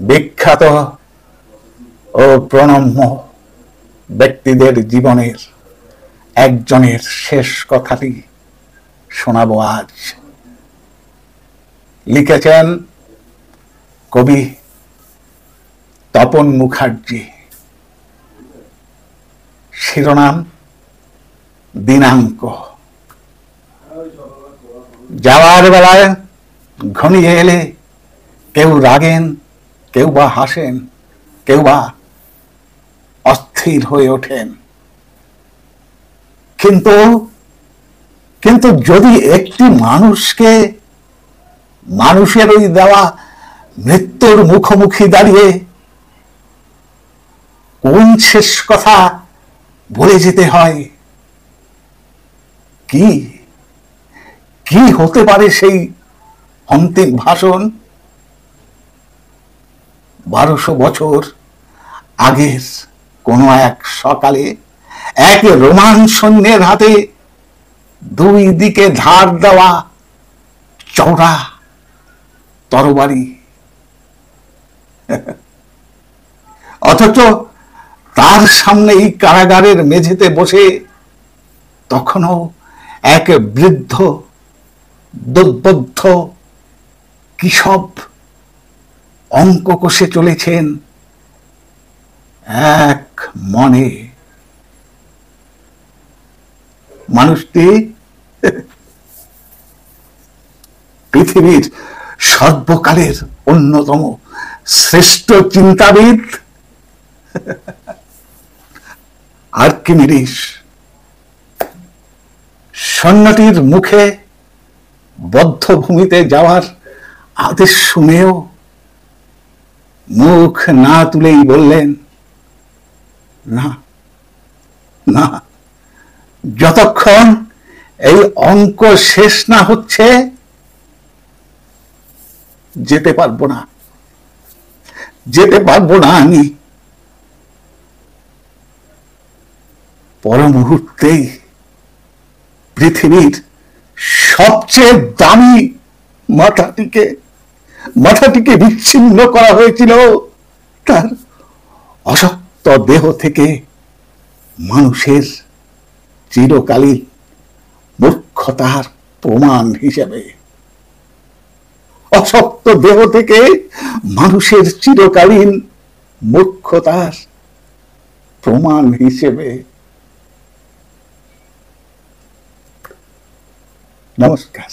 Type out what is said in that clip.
বিখ্যাত ও প্রণম্য ব্যক্তিদের জীবনের একজনের শেষ কথাটি শোনাবো আজ। লিখেছেন কবি তপন মুখার্জি। শিরোনাম দিনাঙ্ক। যাওয়ার বেলায় ঘনিয়ে এলে কেউ রাগেন, কেউ বা হাসেন, কেউ বা অস্থির হয়ে ওঠেন। কিন্তু কিন্তু যদি একটি মানুষকে মানুষের ওই দেওয়া মৃত্যুর মুখোমুখি দাঁড়িয়ে কোন শেষ কথা বলে যেতে হয়, কি কি হতে পারে সেই অন্তিম ভাষণ? 1200 বছর আগের কোন এক সকালে এক রোমান সৈন্যের হাতে দুই দিকে ধার দেওয়া চওড়া তরবারি, অথচ তার সামনেই কারাগারের মেঝেতে বসে তখনও এক বৃদ্ধ দোদ্বদ্ধ কিশব অঙ্ক কষে চলেছেন এক মনে। মানুষটি পৃথিবীর সর্বকালের অন্যতম শ্রেষ্ঠ চিন্তাবিদ আর্কিমিডিস। সৈন্যটির মুখে বদ্ধভূমিতে যাওয়ার আদেশ শুনেও মুখ না তুলেই বললেন, না না, যতক্ষণ এই অঙ্ক শেষ না হচ্ছে যেতে পারবো না, যেতে পারবো না আমি। পর মুহূর্তেই পৃথিবীর সবচেয়ে দামি মাথাটিকে বিচ্ছিন্ন করা হয়েছিল তার অশক্ত দেহ থেকে মানুষের চিরকালীন মূর্খতার প্রমাণ হিসেবে। অশক্ত দেহ থেকে মানুষের চিরকালীন মূর্খতার প্রমাণ হিসেবে। নমস্কার।